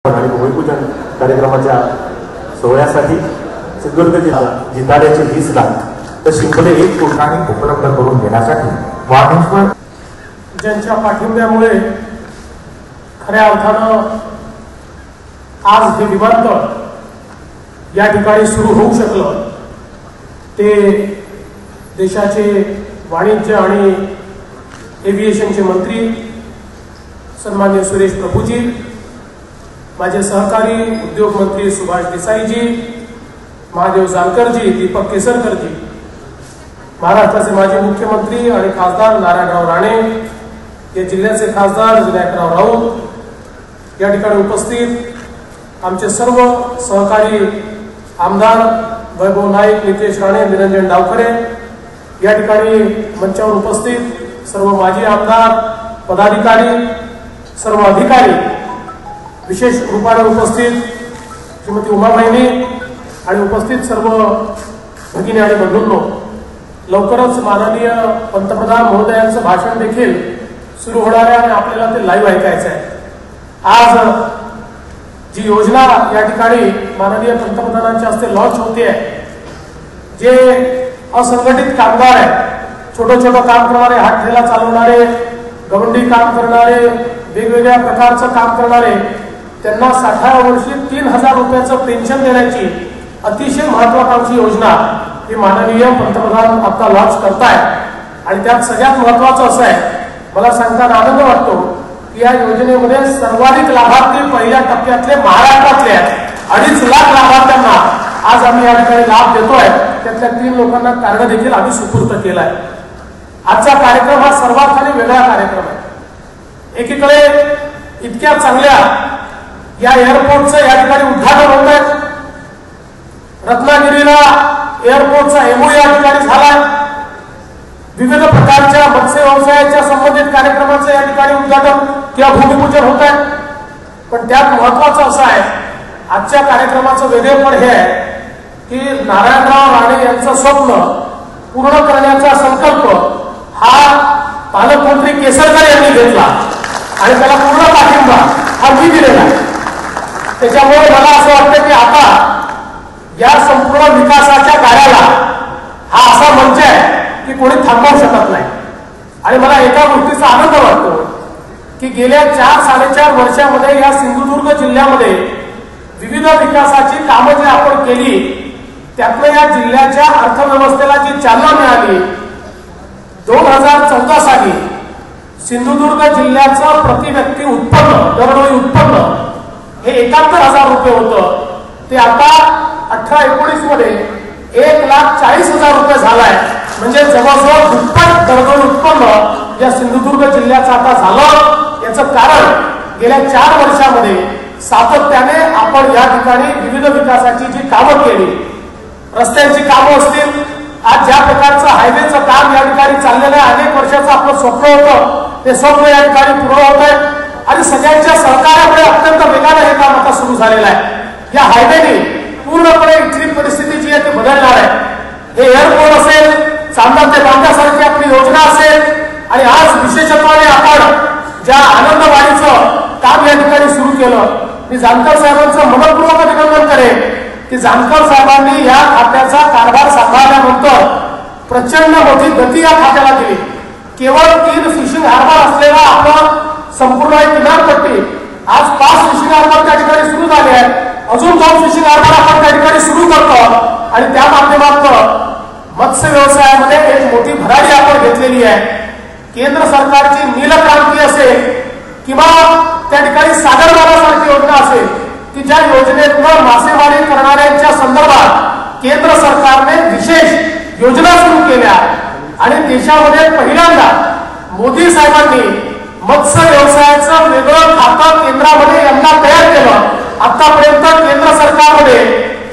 आणि भूमिपूजन कार्यक्रमाच्या सोहळ्यासाठी सिंधुदुर्ग जिल्हा जिल्ह्याचे 20 लाख तर शिंपले 1 कोटी उपलब्ध करून देण्यासाठी वाढीश्वर ज्यांच्या पाठिंब्यामुळे खऱ्या अर्थानं आज हे विमानतळ या ठिकाणी सुरू होऊ शकलं ते देशाचे वाणिज्य आणि एव्हिएशनचे मंत्री सन्माननीय सुरेश प्रभूजी, माझे सहकारी उद्योग मंत्री सुभाष देसाईजी, महादेव जानकरजी, दीपक केसरकरजी, महाराष्ट्राचे माजी मुख्यमंत्री आणि खासदार नारायणराव राणे, या जिल्ह्याचे खासदार विनायकराव राऊत, या ठिकाणी उपस्थित आमचे सर्व सहकारी आमदार वैभव नाईक, नितेश राणे, निरंजन डावखरे, या ठिकाणी मंचावर उपस्थित सर्व माजी आमदार, पदाधिकारी, सर्व अधिकारी, विशेष रूपाने उपस्थित श्रीमती उमाबाईंनी आणि उपस्थित सर्व भगिनी आणि बंधूंनो, लवकरच माननीय पंतप्रधान महोदयांचं भाषण देखील सुरू होणार आहे आणि आपल्याला ते लाईव्ह ऐकायचं आहे. आज जी योजना या ठिकाणी माननीय पंतप्रधानांच्या हस्ते लॉन्च होते आहे, जे असंघटित कामगार आहेत, छोटं छोटं काम करणारे, हात ठेला चालवणारे, गवंडी काम करणारे, वेगवेगळ्या प्रकारचं काम करणारे, त्यांना 60व्या वर्षी 3000 रुपयाचं पेन्शन देण्याची अतिशय महत्वाकांक्षी योजना ही माननीय पंतप्रधान आता लॉन्च करतायत. आणि त्यात सगळ्यात महत्वाचं असं आहे, मला सांगताना आनंद वाटतो की या योजनेमध्ये सर्वाधिक लाभार्थी पहिल्या टप्प्यातले महाराष्ट्रातले आहेत. 2.5 लाख लाभार्थ्यांना आज आम्ही या ठिकाणी लाभ देतोय. त्यातल्या 3 लोकांना कार्ड देखील आम्ही सुपूर्द केलाय. आजचा कार्यक्रम हा सर्वार्थाने वेगळा कार्यक्रम आहे. एकीकडे इतक्या चांगल्या या एअरपोर्टचं या ठिकाणी उद्घाटन होत आहे. रत्नागिरीला एअरपोर्टचा एमओ या ठिकाणी झालाय. विविध प्रकारच्या मत्स्य व्यवसायाच्या संबंधित कार्यक्रमाचं या ठिकाणी उद्घाटन किंवा भूमिपूजन होत आहे. पण त्यात महत्वाचं असं आहे, आजच्या कार्यक्रमाचं वेगळेपण हे आहे की नारायणराव राणे यांचं स्वप्न पूर्ण करण्याचा संकल्प हा पालकमंत्री केसरकर यांनी घेतला आणि त्याला पूर्ण पाठिंबा हा मी दिलेला आहे. त्याच्यामुळे मला असं वाटतं की आता या संपूर्ण विकासाच्या कार्याला हा असा मंच आहे की कोणी थांबवू शकत नाही. आणि मला एका गोष्टीचा आनंद वाटतो की गेल्या 4-4.5 वर्षामध्ये या सिंधुदुर्ग जिल्ह्यामध्ये विविध विकासाची कामं जी आपण केली, त्यातनं या जिल्ह्याच्या अर्थव्यवस्थेला जी चालना मिळाली. 2014 साली सिंधुदुर्ग जिल्ह्याचं प्रति व्यक्ती उत्पन्न, दरडोई उत्पन्न हे 71,000 रुपये होतं. ते आता 18-19 मध्ये 1,40,000 रुपये झालाय. म्हणजे जवळजवळ दुप्पट दरडोई उत्पन्न या सिंधुदुर्ग जिल्ह्याचं आता झालं. याचं कारण गेल्या 4 वर्षामध्ये सातत्याने आपण या ठिकाणी विविध विकासाची जी कामं केली, रस्त्यांची कामं असतील, आज ज्या प्रकारचं हायवेचं काम या ठिकाणी चाललेलं आहे, अनेक वर्षाचं आपलं स्वप्न होतं, ते स्वप्न या ठिकाणी पूर्ण होत आहे. आणि सगळ्यांच्या सहकार्यामुळे अत्यंत वेगाने हे काम आता सुरू झालेलं आहे. या हायवेने पूर्णपणे इथली परिस्थिती जी आहे ती बदलणार आहे. हे एअरपोर्ट असेल, चांदर ते बांधण्यासारखी आपली योजना असेल, आणि आज विशेषत्वाने आपण ज्या आनंदवाडीचं काम या ठिकाणी सुरू केलं, मी जानकर साहेबांचं मनपूर्वक अभिनंदन करेन की जानकर साहेबांनी या खात्याचा कारभार सांभाळल्यानंतर प्रचंड मोठी गती या खात्याला दिली. केवळ 3 फिशिंग हार्बर असलेला आपला संपूर्ण एक किनारपट्टी आज 5 फिशिंग हार्बर त्या ठिकाणी सुरू झाले आहेत. अजून 2 फिशिंग हार्बर आपण त्या ठिकाणी सुरू करतो आणि त्या माध्यमातून मत्स्य व्यवसायामध्ये एक मोठी भरारी आपण घेतलेली आहे. केंद्र सरकारची नीलक्रांती असेल किंवा त्या ठिकाणी सागरमालासारखी योजना असेल की ज्या योजनेतून मासेमारी करणाऱ्यांच्या संदर्भात केंद्र सरकारने विशेष योजना सुरू केल्या. आणि देशामध्ये पहिल्यांदा मोदी साहेबांनी मत्स्य व्यवसायाचं वेगळं खातं केंद्रामध्ये यंदा तयार केलं. आतापर्यंत केंद्र सरकारमध्ये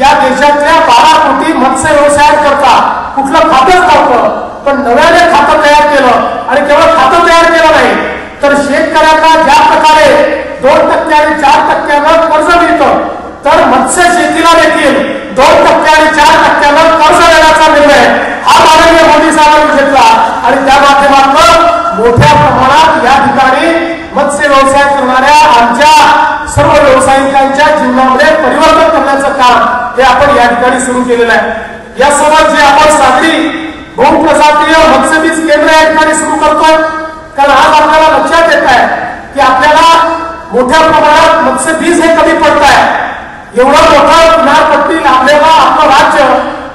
या देशातल्या 12 कोटी मत्स्य व्यवसायाकरता कुठलं खातंच नव्हतं, पण नव्याने खातं तयार केलं. आणि केवळ खातं तयार केलं नाही तर शेतकऱ्यांना ज्या प्रकारे 2% आणि 4% कर्ज मिळतं, तर मत्स्य शेतीला देखील 2% आणि 4% कर्ज देण्याचा निर्णय हा माननीय मोदी साहेबांनी घेतला. आणि त्या माध्यमातून मोठ्या प्रमाणात या ठिकाणी मत्स्य व्यवसाय करणाऱ्या आमच्या सर्व व्यावसायिक शेतकऱ्यांच्या जीवनामध्ये परिवर्तन करण्याचं काम हे आपण या ठिकाणी सुरू केलेलं आहे। यासोबत जे आपण सागरी बहुप्रजातीय मत्स्यबीज केंद्र या ठिकाणी सुरू करतोय, कारण आज आपल्याला लक्षात येत आहे की आपल्याला मोठ्या प्रमाणात मत्स्यबीज हे कमी पडत आहे। एवढं मोठं किनारपट्टी लाभलेलं आपलं राज्य,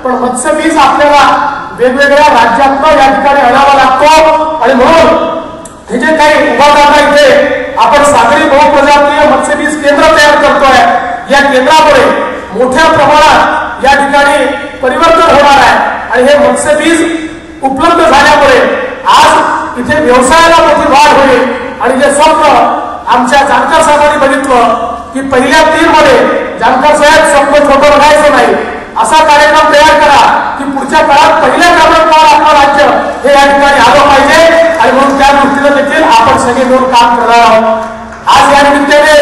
पण मत्स्यबीज आपल्याला वेगवेगळ्या राज्यातनं या ठिकाणी आणावा लागतो। आणि म्हणून हे जे काही उभारणार इथे आपण सागरी बहुप्रजातीय मत्स्यबीज केंद्र तयार करतोय, या केंद्रामुळे मोठ्या प्रमाणात या ठिकाणी परिवर्तन होणार आहे। आणि हे मत्स्यबीज उपलब्ध झाल्यामुळे आज इथे व्यवसायाला मोठी वाढ होईल। आणि जे स्वप्न आमच्या जानकर साहेबांनी बघितलं की पहिल्या 3 मध्ये जानकर साहेब स्वप्न छोटं बघायचं नाही, असा कार्यक्रम तयार करा की पुढच्या काळात पहिल्या क्रमांकावर आपलं राज्य हे या ठिकाणी आलं पाहिजे। आणि म्हणून त्या दृष्टीनं देखील आपण सगळे मिळून काम करणार आहोत। आज या निमित्ताने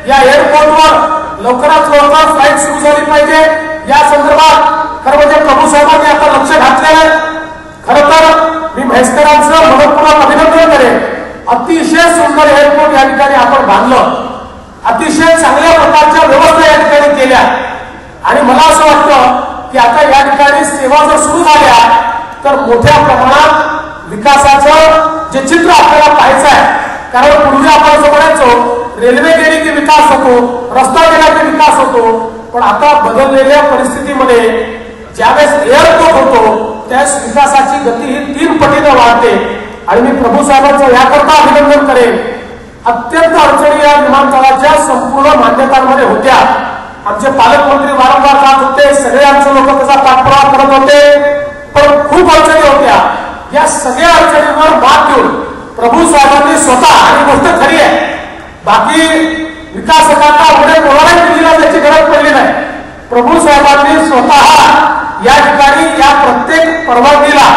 या एअरपोर्टवर लवकरात लवकर फ्लाईट सुरू झाली पाहिजे, या संदर्भात खरं म्हणजे प्रभू साहेबांनी आता लक्ष घातलेलं आहे। खरं तर मी म्हैसकरांचं मनपूर्वक अभिनंदन करेन। अतिशय सुंदर एअरपोर्ट या ठिकाणी आपण बांधलं, अतिशय चांगल्या प्रकारच्या व्यवस्था या ठिकाणी केल्या। आणि मला असं वाटतं की आता या ठिकाणी सेवा जर सुरू झाल्या तर मोठ्या प्रमाणात विकासाचं जे चित्र आपल्याला पाहायचं आहे, कारण पूर्वी आपण असं म्हणायचो रेल्वे गेली की विकास होतो, रस्ता गेला की विकास होतो, पण आता बदललेल्या परिस्थितीमध्ये ज्यावेळेस एअरपोर्ट होतो त्यावेळेस विकासाची गती ही 3 पटीने वाढते। आणि मी प्रभू साहेबांचं याकरता अभिनंदन करेन, अत्यंत अडचणी या विमानतळाच्या संपूर्ण मान्यतांमध्ये होत्या। आमचे पालकमंत्री वारंवार जात होते, सगळे आमचे लोक त्याचा पाठपुरावा करत होते, पण खूप अडचणी होत्या। या सगळ्या अडचणींवर मात देऊन प्रभू साहेबांनी स्वतः, आणि गोष्ट खरी आहे, बाकी विकासकांना पुढे कोणालाही दिलीला त्याची गरज पडली नाही, प्रभू साहेबांनी स्वतः या ठिकाणी या प्रत्येक परवानगीला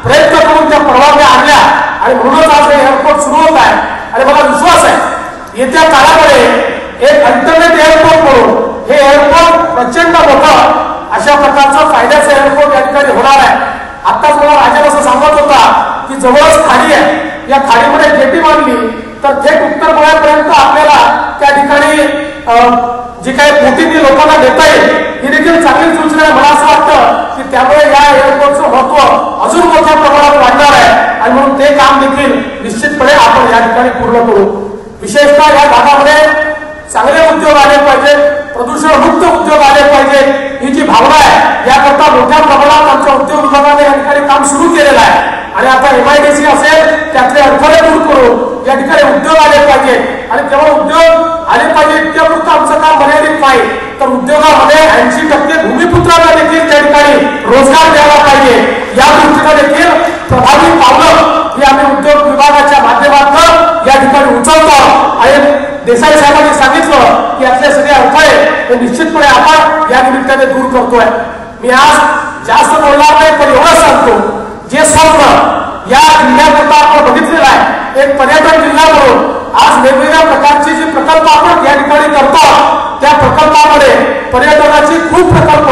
प्रयत्न करून त्या परवानग्या आणल्या। आणि म्हणूनच आज हे एअरपोर्ट सुरू होत आहे। आणि मला विश्वास आहे येत्या काळामध्ये एक अल्टरनेट एअरपोर्ट म्हणून हे एअरपोर्ट प्रचंड मोठं अशा प्रकारचं फायद्याचं एअरपोर्ट या ठिकाणी होणार आहे। आताच मला राजा असं सांगत होता की जवळच खाडी आहे, या खाडीमध्ये जेटी बांधली तर थेट उत्तर गोव्यापर्यंत आपल्याला त्या ठिकाणी जे काही बोटींनी लोकांना देता येईल, ही देखील चांगली सूचना आहे। मला असं वाटतं की त्यामुळे या एअरपोर्टचं महत्व अजून मोठ्या प्रमाणात वाढणार आहे। आणि म्हणून ते काम देखील निश्चितपणे आपण या ठिकाणी पूर्ण करू। विशेषतः या भागामध्ये चांगले उद्योग आले पाहिजे, प्रदूषणमुक्त उद्योग आले पाहिजे, ही जी भावना आहे याकरता मोठ्या प्रमाणात आमच्या उद्योग विभागाने या ठिकाणी काम सुरू केलेलं आहे। आणि आता MIDC असेल त्यातले अडथळे दूर करून या ठिकाणी उद्योग आले पाहिजे। आणि केवळ उद्योग आले पाहिजे इतक्यापुरतं आमचं काम मर्यादित नाही, तर उद्योगामध्ये 80% भूमिपुत्रांना देखील त्या ठिकाणी रोजगार द्यायला पाहिजे। या दृष्टीने देखील प्रभावी पावलं ही आम्ही उद्योग विभागाच्या माध्यमातून या ठिकाणी उचलतो। आणि देसाई साहेबांनी सांगितलं की यातले सगळे अडथळे हे निश्चितपणे आपण या निमित्ताने दूर करतोय। मी आज जास्त बोलणार नाही, पण एवढं सांगतो, जे स्वप्न या जिल्ह्याकरता आपण बघितलेलं आहे, एक पर्यटन जिल्हा म्हणून आज वेगवेगळ्या प्रकारचे जे प्रकल्प आपण या ठिकाणी करतो, त्या प्रकल्पामध्ये पर्यटनाची खूप प्रकल्प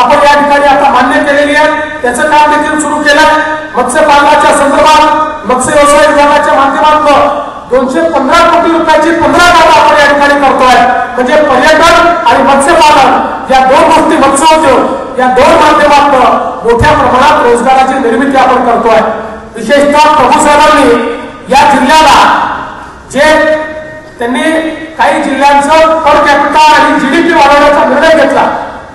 आपण या ठिकाणी आता मान्य केलेली आहेत। त्याचं काम देखील सुरू केलंय। मत्स्यपालनाच्या संदर्भात मत्स्य व्यवसाय विभागाच्या माध्यमातून 215 कोटी रुपयाची 15 कामं आपण या ठिकाणी करतोय। म्हणजे पर्यटन आणि मत्स्यपालन या 2 गोष्टी, मत्स्योद्योग या 2 माध्यमातून मोठ्या प्रमाणात रोजगाराची निर्मिती आपण करतोय। विशेषतः प्रभू साहेबांनी या जिल्ह्याला जे त्यांनी काही जिल्ह्यांचं पर कॅपिटल आणि GDP वाढवण्याचा निर्णय घेतला,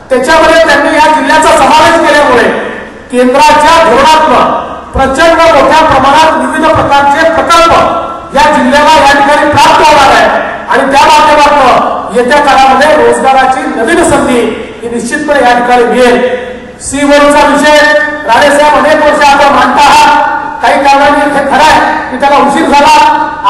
त्याच्यामध्ये त्यांनी या जिल्ह्याचा समावेश केल्यामुळे केंद्राच्या धोरणातून प्रचंड मोठ्या प्रमाणात विविध प्रकारचे प्रकल्प या जिल्ह्याला या ठिकाणी प्राप्त होणार आहे। आणि त्या माध्यमातून येत्या काळामध्ये रोजगाराची नवीन संधी ही निश्चितपणे या ठिकाणी मिळेल। सी-1चा विषय राणेसाहेब अनेक वर्ष आपण मांडता आहात, काही कारणांनी हे खरं आहे की त्याला उशीर झाला।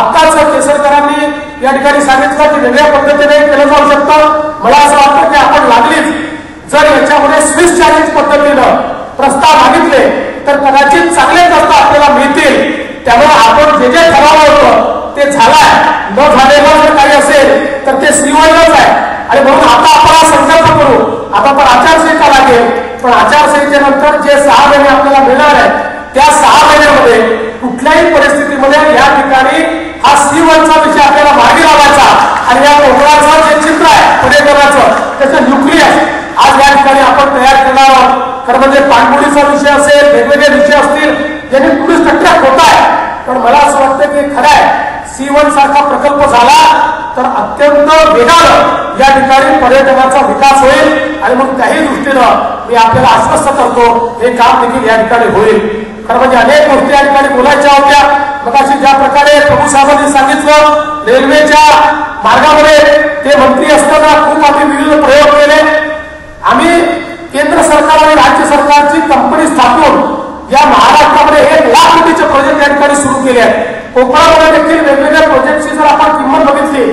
आत्ताच केसरकरांनी या ठिकाणी सांगितलं की वेगळ्या पद्धतीने केलं जाऊ शकतं। मला असं वाटतं की आपण लागलीच जर याच्यामध्ये स्विस चॅलेंज पद्धतीनं प्रस्ताव मागितले तर कदाचित चांगले प्रस्ताव आपल्याला मिळतील। त्यामुळे आपण जे जे ठरवलं होतं ते झालंय, न झालेलं जर काही असेल तर ते सी-1च आहे। आणि म्हणून आता आपण हा संकल्प करू। आता तर आचारसंहिता लागेल, पण आचारसंहितेनंतर जे 6 महिने आपल्याला मिळणार आहे त्या 6 महिन्यामध्ये कुठल्याही परिस्थितीमध्ये या ठिकाणी हा C1चा विषय आपल्याला मार्गी लावायचा आणि या कोकणाचं जे चित्र आहे पर्यटनाचं त्याचं न्यूक्लियस आज या ठिकाणी आपण तयार करणार आहोत. खरं म्हणजे पाणबुडीचा विषय असेल, वेगवेगळे विषय असतील ज्यांनी टुरिस्ट अट्रॅक्ट होत आहे. पण मला असं वाटतं की खरं आहे C1 सारखा प्रकल्प झाला तर अत्यंत वेगानं या ठिकाणी पर्यटनाचा विकास होईल आणि मग त्याही दृष्टीनं मी आपल्याला आश्वस्त करतो हे काम देखील या ठिकाणी होईल. खरं म्हणजे अनेक गोष्टी या ठिकाणी बोलायच्या होत्या. मग अशी ज्या प्रकारे प्रभू साहेबांनी सांगितलं रेल्वेच्या मार्गामध्ये ते मंत्री असताना खूप आम्ही विविध प्रयोग केले. आम्ही केंद्र सरकार आणि राज्य सरकारची कंपनी स्थापून या महाराष्ट्रामध्ये 1 लाख कोटीचे प्रोजेक्ट या ठिकाणी सुरू केले आहेत. कोकणामध्ये देखील वेगवेगळ्या प्रोजेक्टची जर आपण किंमत बघितली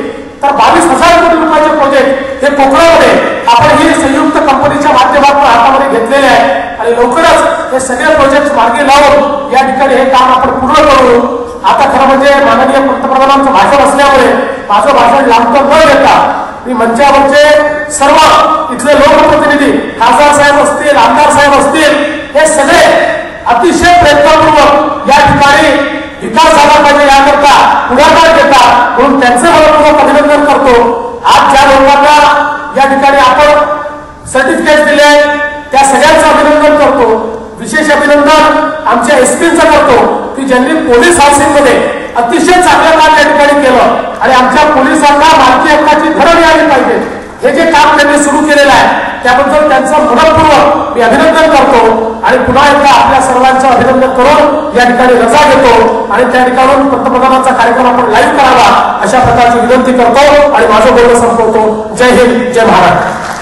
तर 22,000 कोटी रुपयाचे प्रोजेक्ट हे कोकणामध्ये आपण ही संयुक्त कंपनीच्या माध्यमातून हातामध्ये घेतलेले आहे आणि लवकरच हे सगळे प्रोजेक्ट मार्गी लावून या ठिकाणी हे काम आपण पूर्ण करू. आता खरं म्हणजे माननीय पंतप्रधानांचं भाषण असल्यामुळे माझं भाषण लांबतं न देता मी मंचावरचे सर्व इथले लोकप्रतिनिधी खासदार साहेब असतील, आमदार साहेब असतील हे सगळे अतिशय प्रयत्नपूर्वक या ठिकाणी विकास झाला पाहिजे याकरता पुढाकार घेतात म्हणून त्यांचं मनपूर्वक अभिनंदन करतो. आज ज्या लोकांना या ठिकाणी आपण सर्टिफिकेट दिले त्या सगळ्यांचं अभिनंदन करतो. विशेष अभिनंदन आमच्या एसपींचं करतो की ज्यांनी पोलीस हाऊसिंगमध्ये अतिशय चांगलं काम या ठिकाणी केलं आणि आमच्या पोलिसांना मालकी हक्काची धड मिळाली पाहिजे हे जे काम त्यांनी सुरू केलेलं आहे त्याबद्दल त्यांचं मनपूर्वक मी अभिनंदन करतो आणि पुन्हा एकदा आपल्या सर्वांचं अभिनंदन करून या ठिकाणी रजा घेतो आणि त्या ठिकाणून पंतप्रधानांचा कार्यक्रम आपण लाईव्ह करावा अशा प्रकारची विनंती करतो आणि माझं बोलणं संपवतो. जय हिंद, जय महाराष्ट्र.